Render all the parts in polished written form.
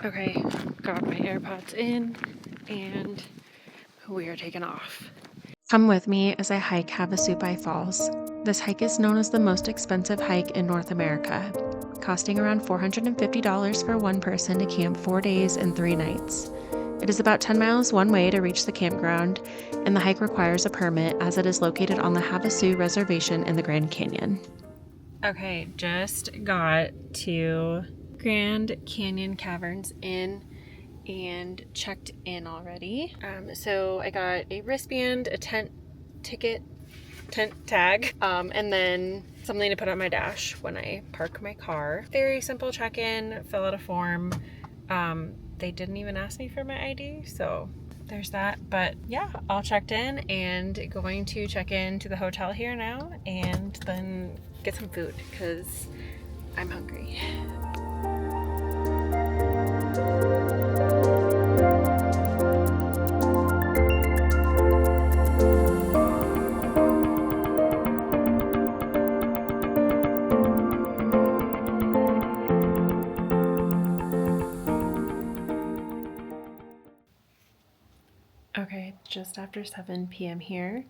Okay, got my AirPods in and we are taking off. Come with me as I hike Havasupai Falls. This hike is known as the most expensive hike in North America, costing around $450 for one person to camp 4 days and 3 nights. It is about 10 miles one way to reach the campground, and the hike requires a permit as it is located on the Havasu Reservation in the Grand Canyon. Okay, just got to Grand Canyon Caverns Inn and checked in already. So I got a wristband, a tent tag, and then something to put on my dash when I park my car. Very simple check-in, fill out a form. They didn't even ask me for my ID, so there's that. But yeah, all checked in and going to check in to the hotel here now and then get some food because I'm hungry. Okay, just after 7 p.m. here,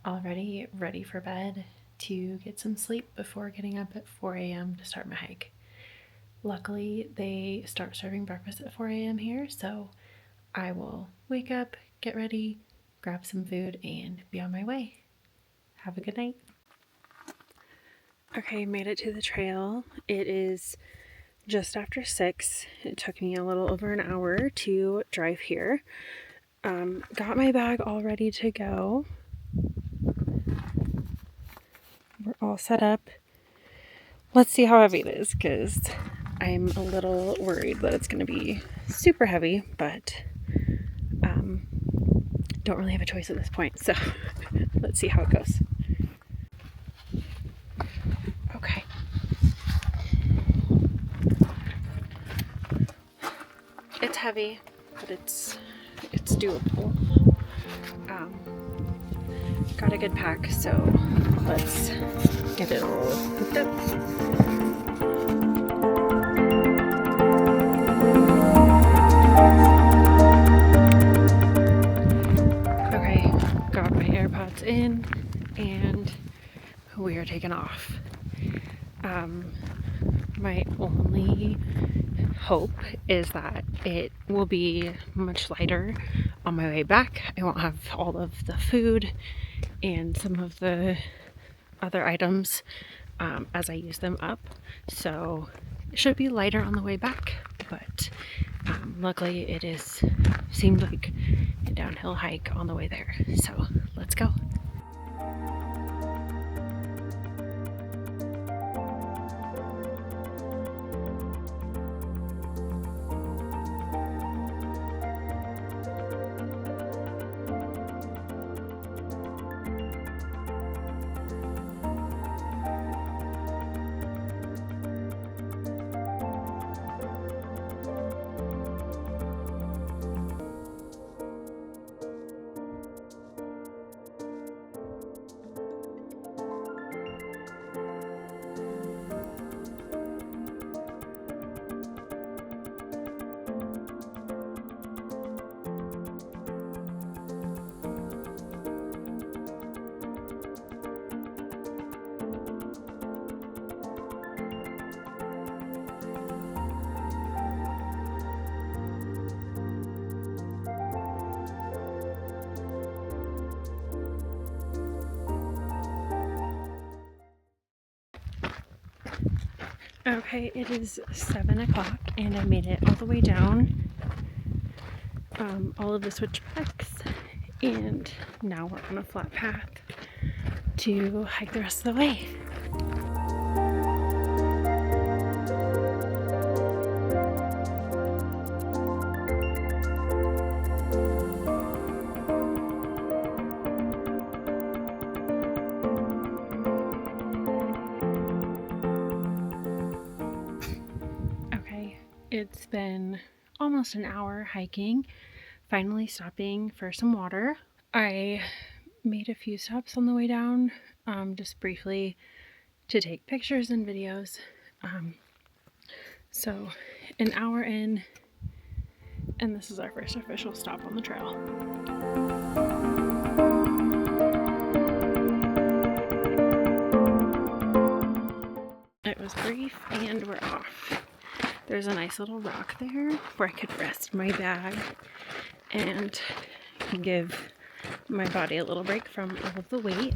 already ready for bed to get some sleep before getting up at 4 a.m. to start my hike. Luckily, they start serving breakfast at 4 a.m. here, so I will wake up, get ready, grab some food, and be on my way. Have a good night. Okay, made it to the trail. It is just after 6. It took me a little over an hour to drive here. Got my bag all ready to go. We're all set up. Let's see how heavy it is because I'm a little worried that it's going to be super heavy, but don't really have a choice at this point. So let's see how it goes. Okay. It's heavy, but it's doable. Got a good pack, so let's get it all hooked up. Okay, got my AirPods in and we are taking off. My only hope is that it will be much lighter on my way back. I won't have all of the food and some of the other items as I use them up, so it should be lighter on the way back, but luckily it seemed like a downhill hike on the way there, so let's go. Okay, it is 7 o'clock and I made it all the way down all of the switchbacks, and now we're on a flat path to hike the rest of the way. It's been almost an hour hiking, finally stopping for some water. I made a few stops on the way down, just briefly to take pictures and videos. So an hour in, And this is our first official stop on the trail. It was brief and we're off. There's a nice little rock there where I could rest my bag and give my body a little break from all of the weight.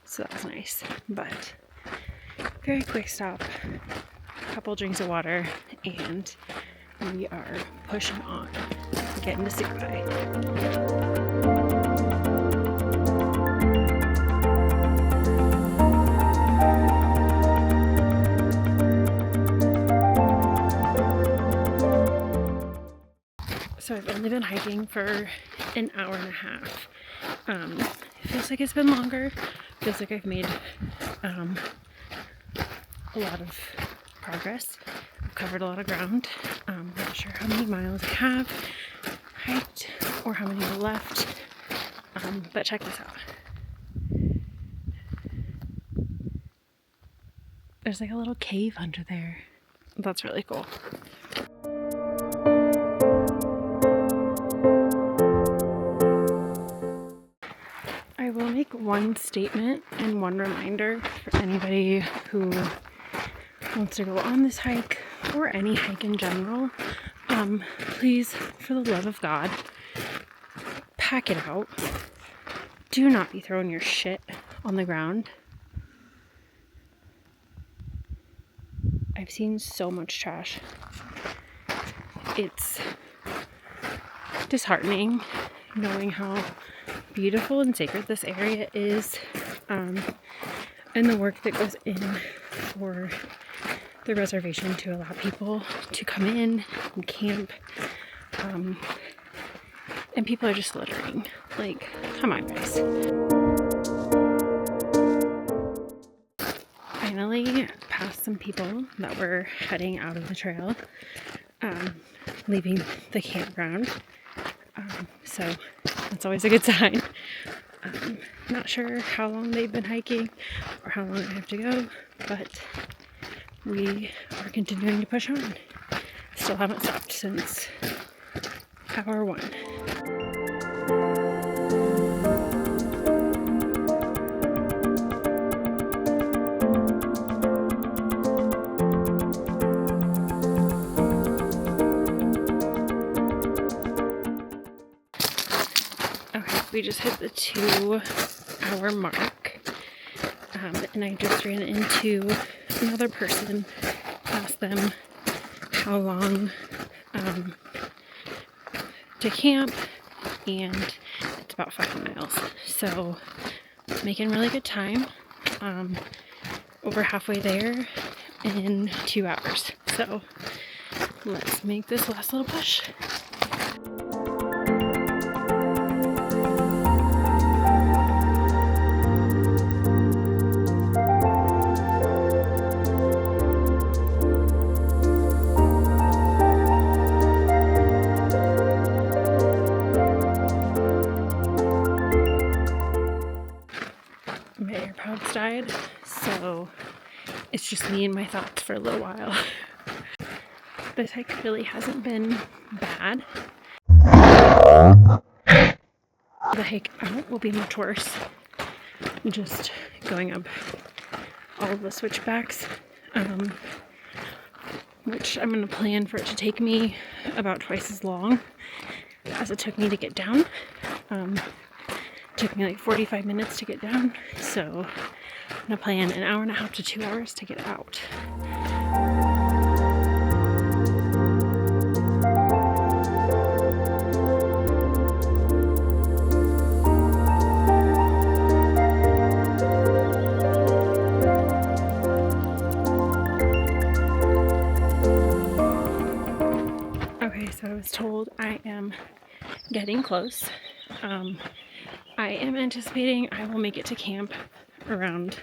So that was nice, but very quick stop, a couple drinks of water, and we are pushing on, getting to Havasupai. So I've only been hiking for an hour and a half. It feels like it's been longer. It feels like I've made a lot of progress. I've covered a lot of ground. I'm not sure how many miles I have hiked or how many are left, but check this out. There's like a little cave under there. That's really cool. I will make one statement and one reminder for anybody who wants to go on this hike or any hike in general. Please, for the love of God, pack it out. Do not be throwing your shit on the ground. I've seen so much trash. It's disheartening knowing how beautiful and sacred this area is, and the work that goes in for the reservation to allow people to come in and camp, and people are just littering. Like, come on, guys. Finally passed some people that were heading out of the trail, leaving the campground, so that's always a good sign. Not sure how long they've been hiking or how long I have to go, but we are continuing to push on. Still haven't stopped since hour 1. Okay, we just hit the 2-hour mark, and I just ran into another person, asked them how long to camp, and it's about 5 miles, so making really good time, over halfway there in 2 hours, so let's make this last little push. My AirPods died, so it's just me and my thoughts for a little while. This hike really hasn't been bad. The hike out will be much worse. Just going up all of the switchbacks, which I'm going to plan for it to take me about twice as long as it took me to get down. Took me like 45 minutes to get down, so I'm gonna plan an hour and a half to 2 hours to get out. Okay, so I was told I am getting close. I am anticipating I will make it to camp around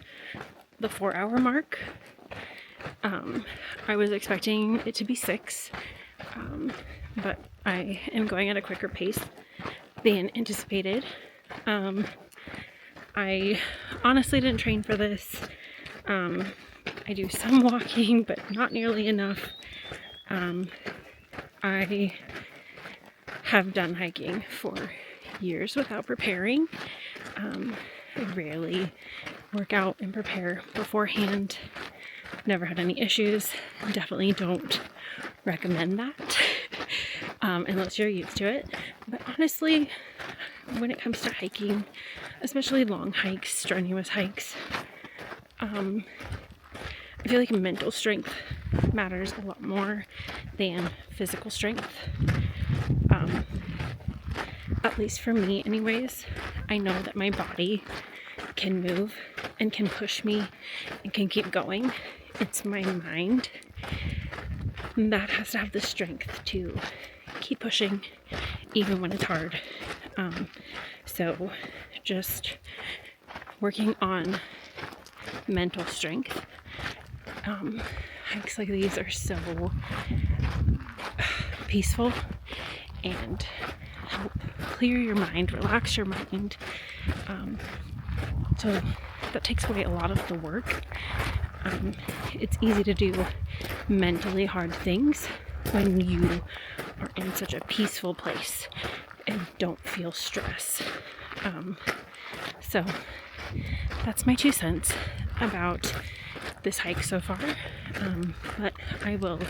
the 4-hour mark. I was expecting it to be 6, but I am going at a quicker pace than anticipated. I honestly didn't train for this. I do some walking, but not nearly enough. I have done hiking for years without preparing. I rarely work out and prepare beforehand. Never had any issues. Definitely don't recommend that unless you're used to it. But honestly, when it comes to hiking, especially long hikes, strenuous hikes, I feel like mental strength matters a lot more than physical strength. At least for me anyways. I know that my body can move and can push me and can keep going. It's my mind that has to have the strength to keep pushing even when it's hard. So just working on mental strength. Hikes like these are so peaceful and help clear your mind, relax your mind. So that takes away a lot of the work. It's easy to do mentally hard things when you are in such a peaceful place and don't feel stress. So that's my 2 cents about this hike so far. But I will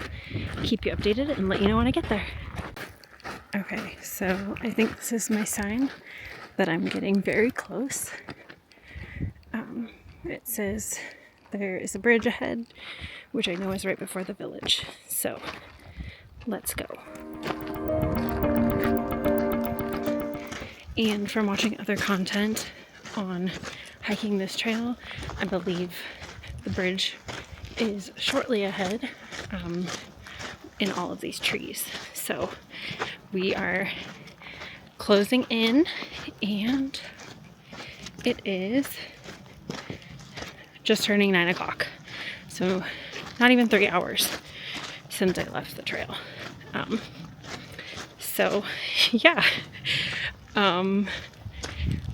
keep you updated and let you know when I get there. Okay, so I think this is my sign that I'm getting very close. It says there is a bridge ahead, which I know is right before the village. So let's go. And from watching other content on hiking this trail, I believe the bridge is shortly ahead in all of these trees. So we are closing in, and it is just turning 9 o'clock. So not even 3 hours since I left the trail. So yeah,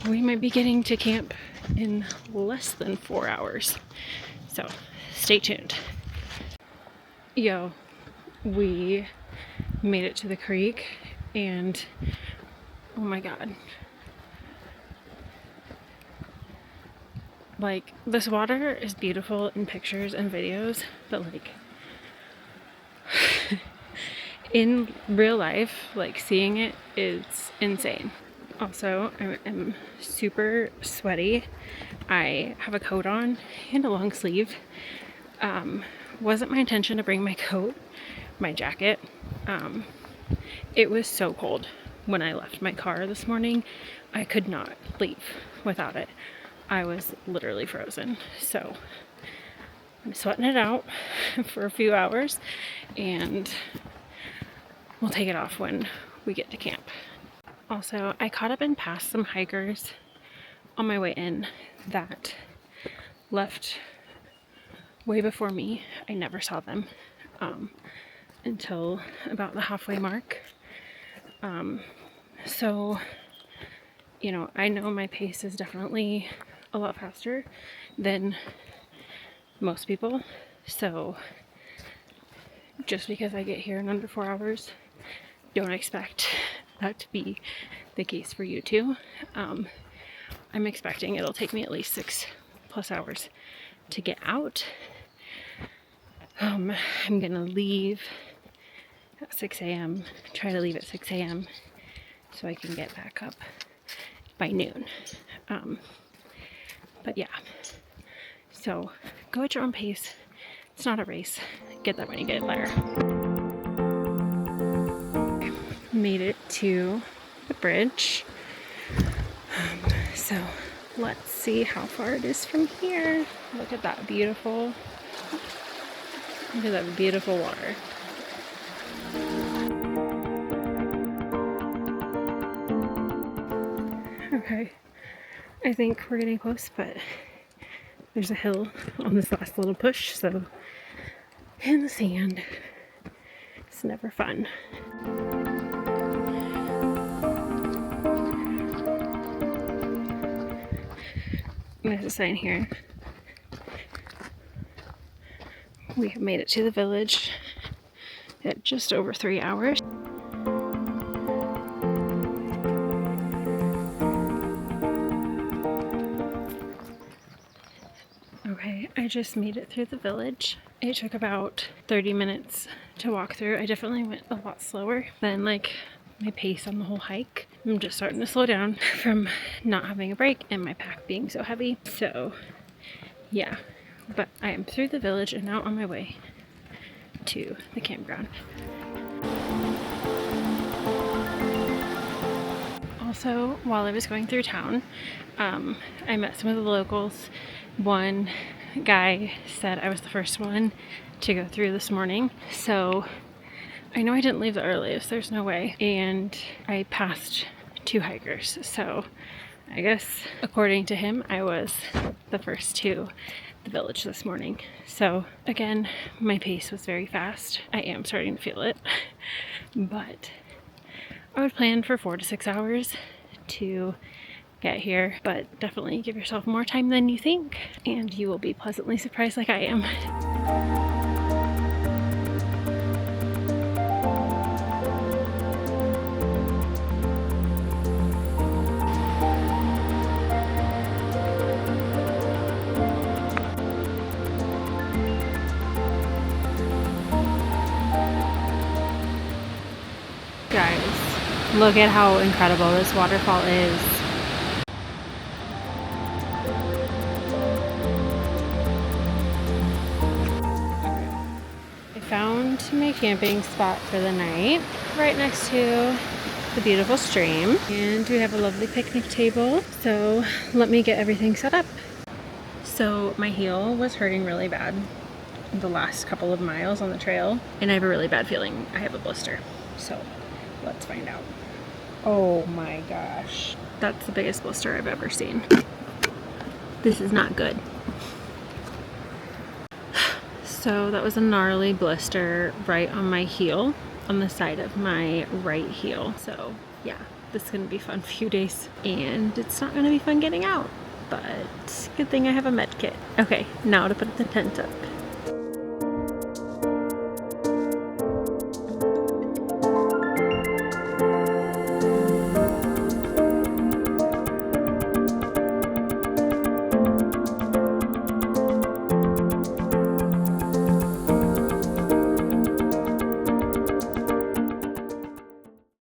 we might be getting to camp in less than 4 hours. So stay tuned. Yo, we made it to the creek, and oh my god. Like, this water is beautiful in pictures and videos, but like in real life, like seeing it is insane. Also, I am super sweaty. I have a coat on and a long sleeve. Wasn't my intention to bring my coat, my jacket. It was so cold when I left my car this morning. I could not leave without it. I was literally frozen. So I'm sweating it out for a few hours, and we'll take it off when we get to camp. Also, I caught up and passed some hikers on my way in that left way before me. I never saw them until about the halfway mark. So, you know, I know my pace is definitely a lot faster than most people. So just because I get here in under 4 hours, don't expect that to be the case for you too. I'm expecting it'll take me at least 6+ hours to get out. I'm gonna leave at 6 a.m. Try to leave at 6 a.m. so I can get back up by noon. But yeah, so go at your own pace. It's not a race. Get that when you get there. Made it to the bridge. So let's see how far it is from here. Look at that beautiful water. Okay, I think we're getting close, but there's a hill on this last little push, so in the sand, it's never fun. There's a sign here. We have made it to the village. at just over 3 hours. Okay, I just made it through the village. It took about 30 minutes to walk through. I definitely went a lot slower than like my pace on the whole hike. I'm just starting to slow down from not having a break and my pack being so heavy. So yeah, but I am through the village and now on my way to the campground. Also, while I was going through town, I met some of the locals. One guy said I was the first one to go through this morning, so I know I didn't leave the earliest, there's no way, and I passed 2 hikers, so I guess according to him I was the first to the village this morning. So again, my pace was very fast. I am starting to feel it, but I would plan for 4 to 6 hours to get here, but definitely give yourself more time than you think and you will be pleasantly surprised like I am. Guys, look at how incredible this waterfall is. I found my camping spot for the night right next to the beautiful stream, and we have a lovely picnic table, so let me get everything set up. So my heel was hurting really bad the last couple of miles on the trail, and I have a really bad feeling I have a blister, so let's find out. Oh my gosh, that's the biggest blister I've ever seen. This is not good. So that was a gnarly blister right on my heel, on the side of my right heel. So yeah, this is gonna be a fun few days, and it's not gonna be fun getting out, but good thing I have a med kit. Okay, now to put the tent up.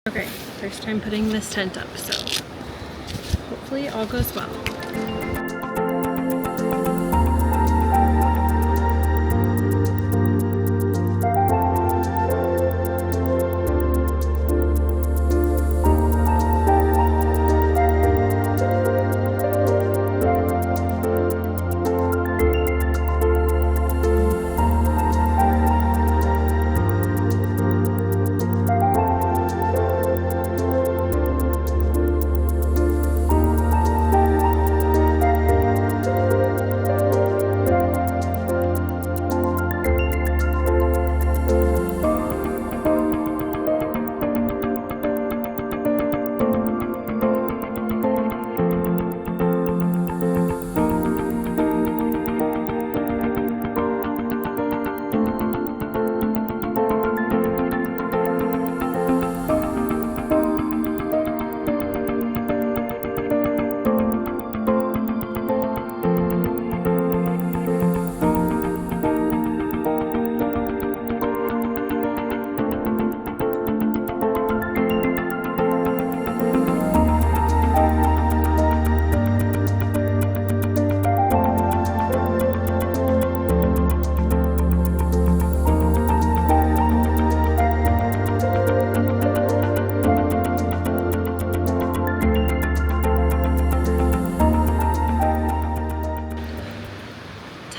Okay, first time putting this tent up, so hopefully all goes well.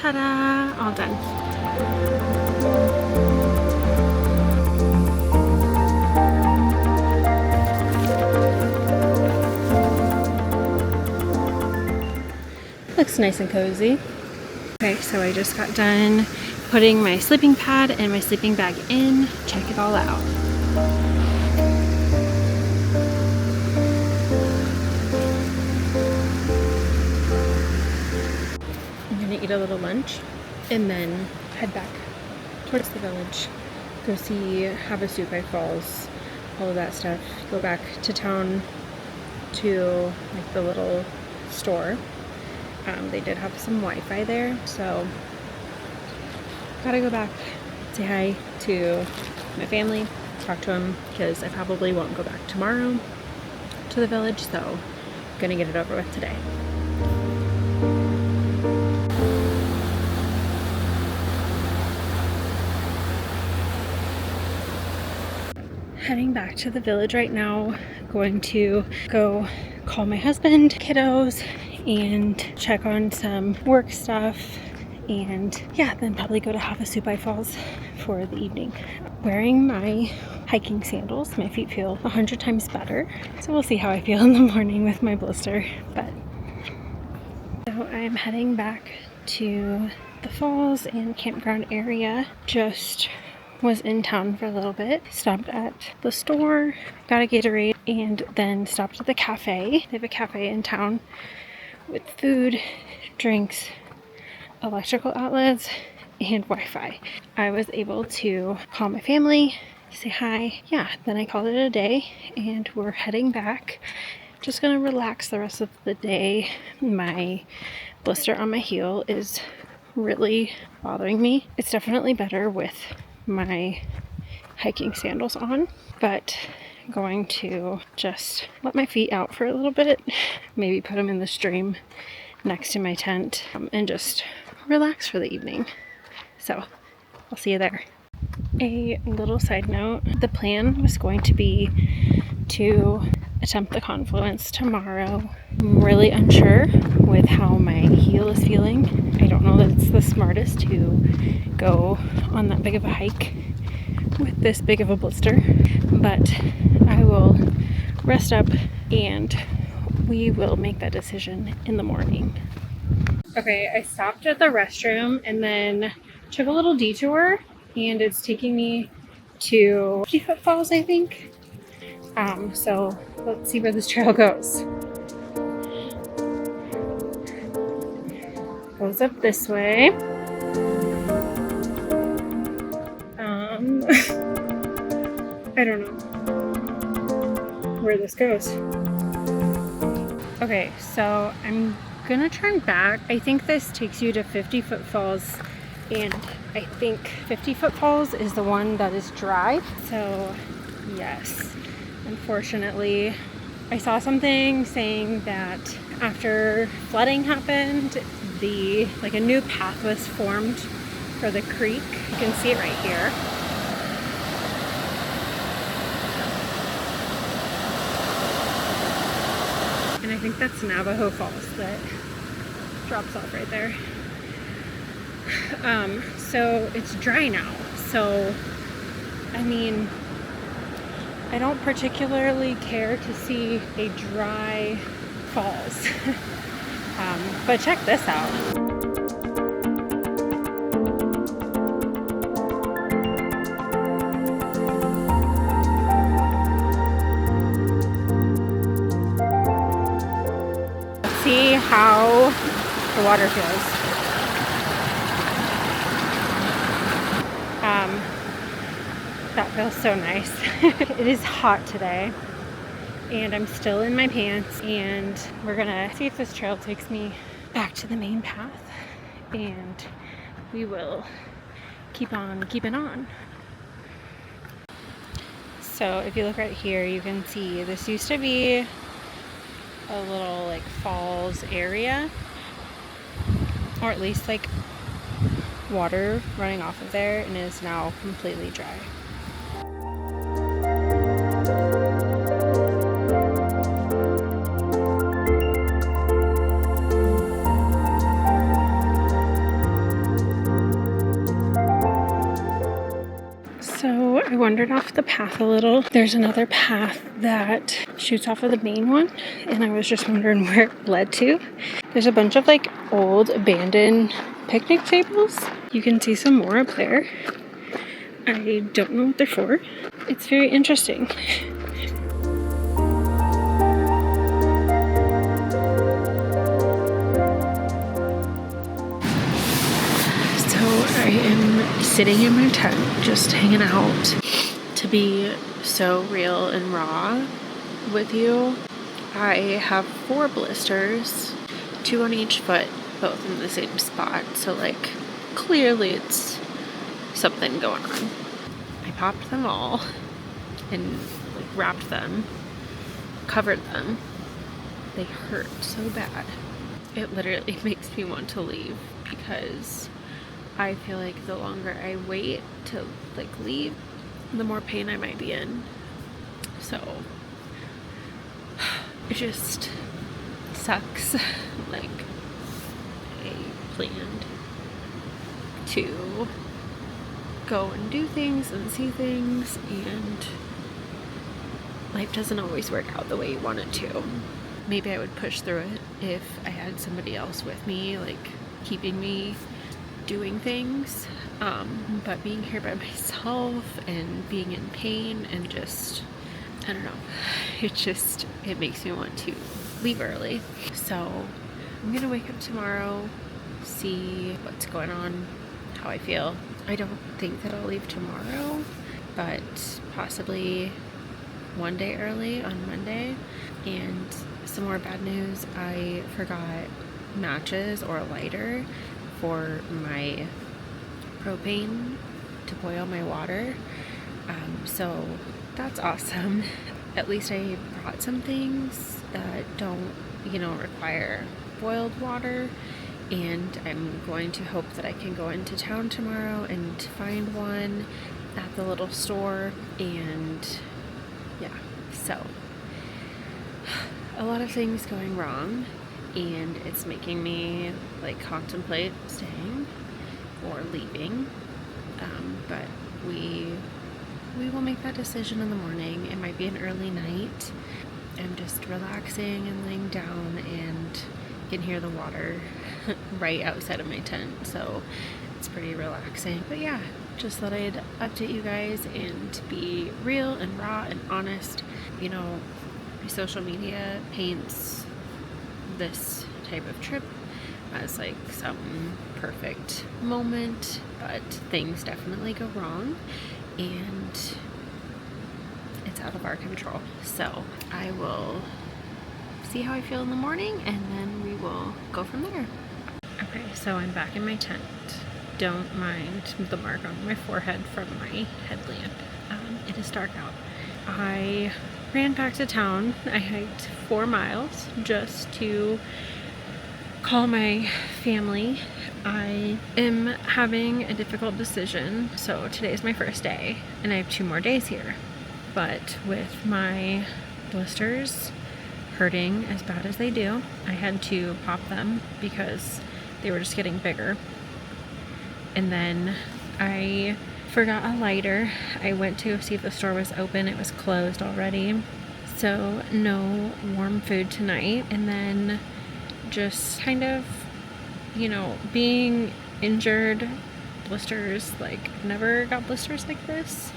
Ta-da! All done. Looks nice and cozy. Okay, so I just got done putting my sleeping pad and my sleeping bag in. Check it all out. I'm gonna eat a little lunch and then head back towards the village go see Havasupai Falls, all of that stuff. Go back to town to like the little store. They did have some Wi-Fi there, so gotta go back, say hi to my family, talk to them, because I probably won't go back tomorrow to the village, so I'm gonna get it over with today. Heading back to the village right now, going to go call my husband, kiddos, and check on some work stuff, and yeah, then probably go to Havasupai Falls for the evening. Wearing my hiking sandals, my feet feel 100 times better, so we'll see how I feel in the morning with my blister. But so I'm heading back to the falls and campground area. Just was in town for a little bit, stopped at the store, got a Gatorade, and then stopped at the cafe. They have a cafe in town with food, drinks, electrical outlets, and Wi-Fi. I was able to call my family, say hi. Yeah, then I called it a day, and we're heading back. Just gonna relax the rest of the day. My blister on my heel is really bothering me. It's definitely better with my hiking sandals on, but going to just let my feet out for a little bit, maybe put them in the stream next to my tent, and just relax for the evening. So I'll see you there. A little side note, the plan was going to be to attempt the confluence tomorrow. I'm really unsure with how my heel is feeling. I don't know that it's the smartest to go on that big of a hike with this big of a blister, but I will rest up and we will make that decision in the morning. Okay, I stopped at the restroom and then took a little detour, and it's taking me to 50-foot falls, I think. So let's see where this trail goes. Goes up this way. I don't know where this goes. Okay, so I'm gonna turn back. I think this takes you to 50-foot falls, and I think 50-foot falls is the one that is dry. So yes, unfortunately, I saw something saying that after flooding happened, a new path was formed for the creek. You can see it right here. And I think that's Navajo Falls that drops off right there. So it's dry now. So, I mean, I don't particularly care to see a dry falls. But check this out. See how the water feels. That feels so nice. It is hot today, and I'm still in my pants, and we're gonna see if this trail takes me back to the main path, and we will keep on keeping on. So if you look right here, you can see this used to be a little like falls area, or at least like water running off of there, and it is now completely dry. So I wandered off the path a little. There's another path that shoots off of the main one, and I was just wondering where it led to. There's a bunch of like old abandoned picnic tables. You can see some more up there. I don't know what they're for. It's very interesting. So I am sitting in my tent, just hanging out. To be so real and raw with you, I have 4 blisters, 2 on each foot, both in the same spot. So like, clearly it's something going on. I popped them all and like wrapped them, covered them. They hurt so bad. It literally makes me want to leave because I feel like the longer I wait to like leave, the more pain I might be in. So it just sucks. Like, I planned to go and do things and see things, and life doesn't always work out the way you want it to. Maybe I would push through it if I had somebody else with me, like keeping me doing things. But being here by myself and being in pain and just, I don't know, it makes me want to leave early. So I'm gonna wake up tomorrow, see what's going on, how I feel. I don't think that I'll leave tomorrow, but possibly one day early on Monday. And some more bad news, I forgot matches or a lighter for my propane to boil my water. So that's awesome. At least I brought some things that don't, require boiled water. And I'm going to hope that I can go into town tomorrow and find one at the little store. And yeah, so a lot of things going wrong, and it's making me like contemplate staying or leaving. But we will make that decision in the morning. It might be an early night. I'm just relaxing and laying down, and can hear the water right outside of my tent, so it's pretty relaxing. But yeah, just thought I'd update you guys and be real and raw and honest. My social media paints this type of trip as like some perfect moment, but things definitely go wrong, and it's out of our control. So I will see how I feel in the morning, and then we will go from there. Okay, so I'm back in my tent. Don't mind the mark on my forehead from my headlamp. It is dark out. I ran back to town. I hiked 4 miles just to call my family. I am having a difficult decision. So today is my first day, and I have 2 more days here. But with my blisters hurting as bad as they do, I had to pop them because they were just getting bigger. And then I forgot a lighter. I went to see if the store was open. It was closed already. So no warm food tonight. And then just kind of, being injured, blisters, like never got blisters like this.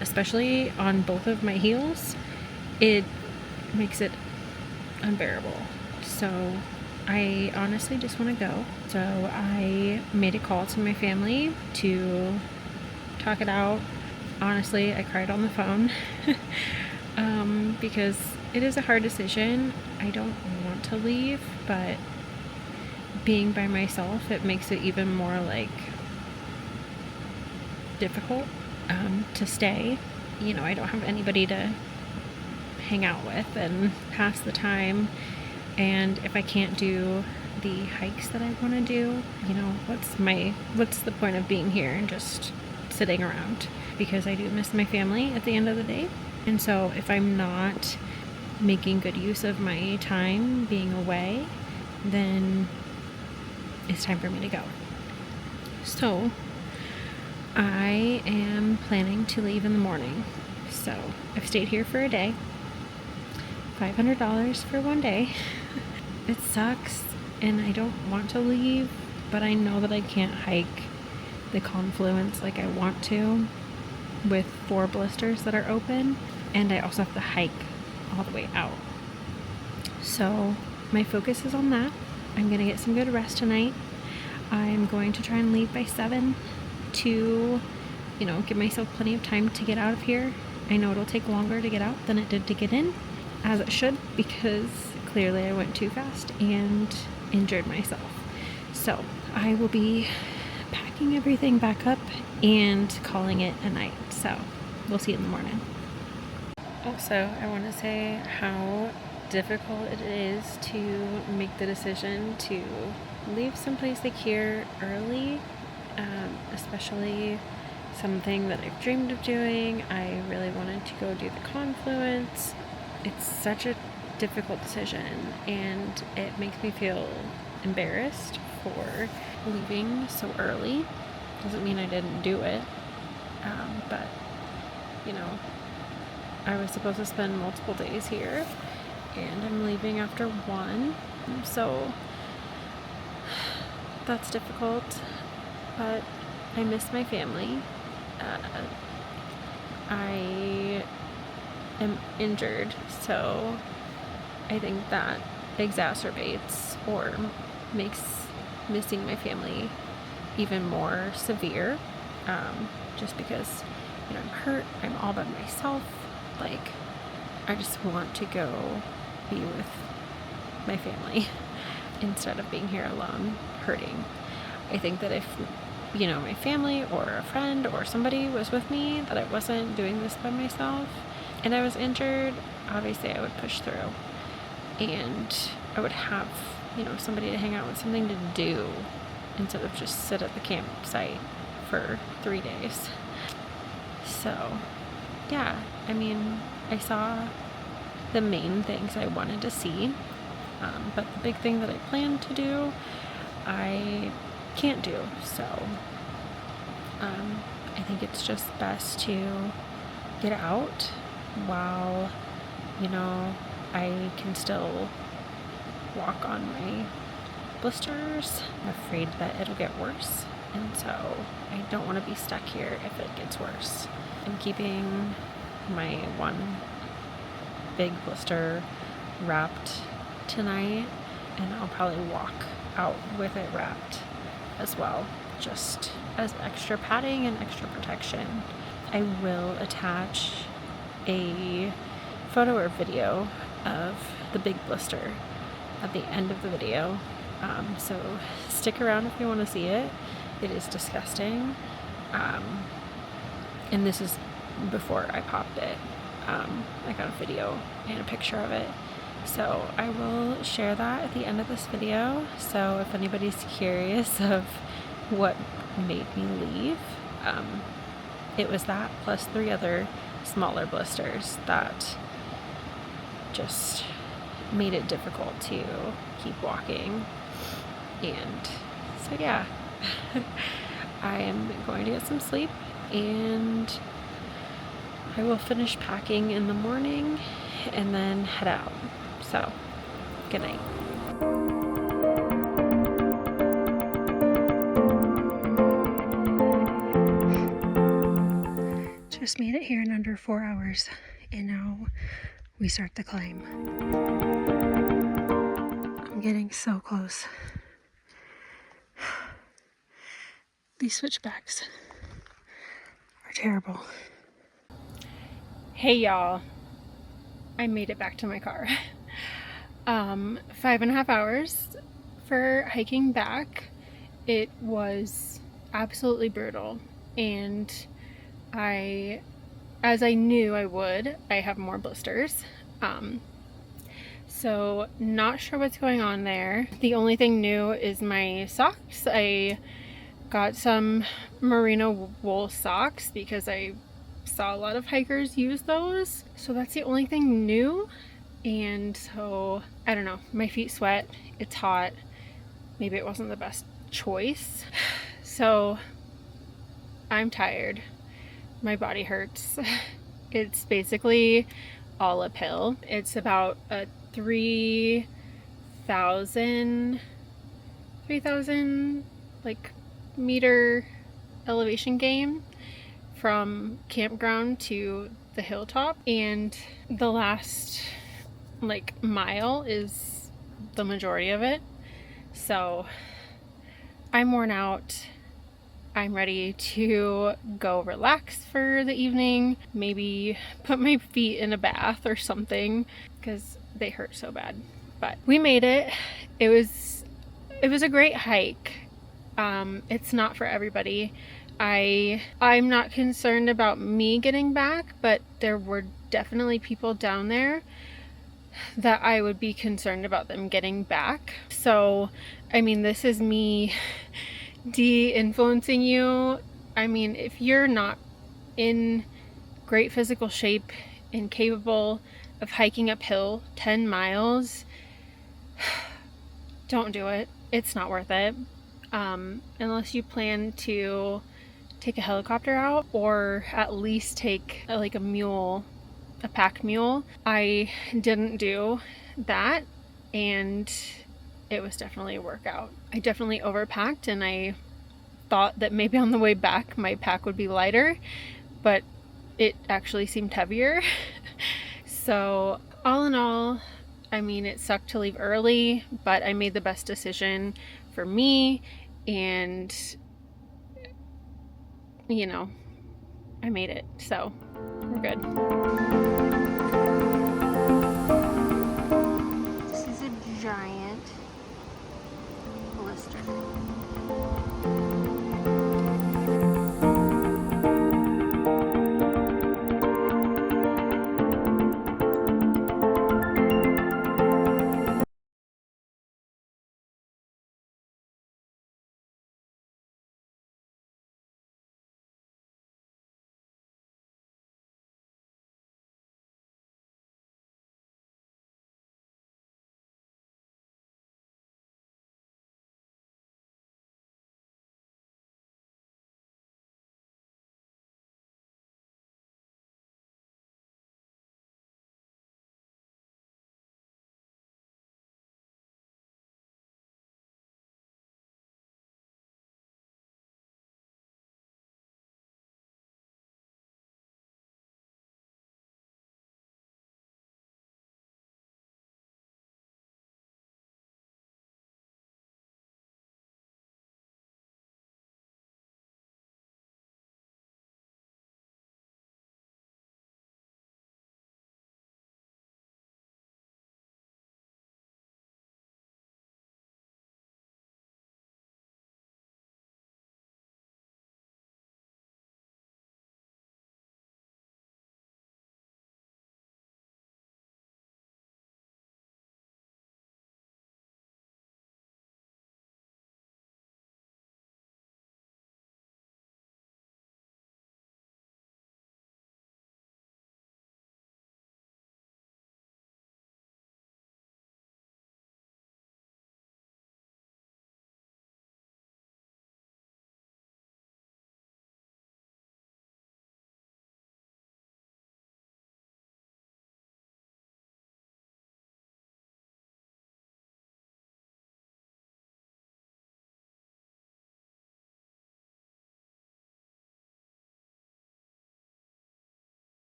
Especially on both of my heels. It makes it unbearable. So I honestly just want to go. So I made a call to my family to talk it out. Honestly, I cried on the phone because it is a hard decision. I don't want to leave, but being by myself, it makes it even more like difficult to stay. I don't have anybody to hang out with and pass the time. And if I can't do the hikes that I want to do, what's the point of being here and just sitting around? Because I do miss my family at the end of the day. And so if I'm not making good use of my time being away, then it's time for me to go. So I am planning to leave in the morning. So I've stayed here for a day. $500 for one day. It sucks, and I don't want to leave, but I know that I can't hike the confluence like I want to with 4 blisters that are open, and I also have to hike all the way out. So my focus is on that. I'm gonna get some good rest tonight. I'm going to try and leave by 7, to, give myself plenty of time to get out of here. I know it'll take longer to get out than it did to get in, as it should, because clearly I went too fast and injured myself. So I will be packing everything back up and calling it a night. So we'll see you in the morning. Also, I want to say how difficult it is to make the decision to leave someplace like here early, especially something that I've dreamed of doing. I really wanted to go do the confluence. It's such a difficult decision, and it makes me feel embarrassed for leaving so early. Doesn't mean I didn't do it, but I was supposed to spend multiple days here, and I'm leaving after one, so that's difficult, but I miss my family. I am injured, so I think that exacerbates or makes missing my family even more severe, just because I'm hurt, I'm all by myself. Like, I just want to go be with my family instead of being here alone hurting. I think that if my family or a friend or somebody was with me, that I wasn't doing this by myself and I was injured, obviously I would push through, and I would have somebody to hang out with, something to do, instead of just sit at the campsite for 3 days. So yeah, I saw the main things I wanted to see, but the big thing that I planned to do, I can't do. So I think it's just best to get out while I can still walk on my blisters. I'm afraid that it'll get worse, and so I don't want to be stuck here if it gets worse. I'm keeping my one big blister wrapped tonight, and I'll probably walk out with it wrapped as well, just as extra padding and extra protection. I will attach a photo or video of the big blister at the end of the video, so stick around if you want to see it. It is disgusting, and this is before I popped it. I got a video and a picture of it, so I will share that at the end of this video. So if anybody's curious of what made me leave, it was that plus 3 other smaller blisters that just made it difficult to keep walking. And so yeah, I am going to get some sleep, and I will finish packing in the morning and then head out. So, good night. Just made it here in under 4 hours, and now we start the climb. I'm getting so close. These switchbacks are terrible. Hey y'all, I made it back to my car. 5.5 hours for hiking back. It was absolutely brutal, and as I knew I would, I have more blisters. So not sure what's going on there. The only thing new is my socks. I got some merino wool socks because I saw a lot of hikers use those. So that's the only thing new. And so, I don't know, my feet sweat, it's hot. Maybe it wasn't the best choice. So I'm tired. My body hurts. It's basically all uphill. It's about a 3,000 like meter elevation gain from campground to the hilltop, and the last like mile is the majority of it. So I'm worn out. I'm ready to go relax for the evening, maybe put my feet in a bath or something because they hurt so bad. But we made it. It was a great hike. It's not for everybody. I'm not concerned about me getting back, but there were definitely people down there that I would be concerned about them getting back. So, I mean, this is me de-influencing you. I mean, if you're not in great physical shape and capable of hiking uphill 10 miles, don't do it. It's not worth it. Unless you plan to take a helicopter out or at least take like a pack mule. I didn't do that, and it was definitely a workout. I definitely overpacked, and I thought that maybe on the way back my pack would be lighter, but it actually seemed heavier. So all in all, I mean, it sucked to leave early, but I made the best decision for me, and you know, I made it, so we're good. This is a giant blister.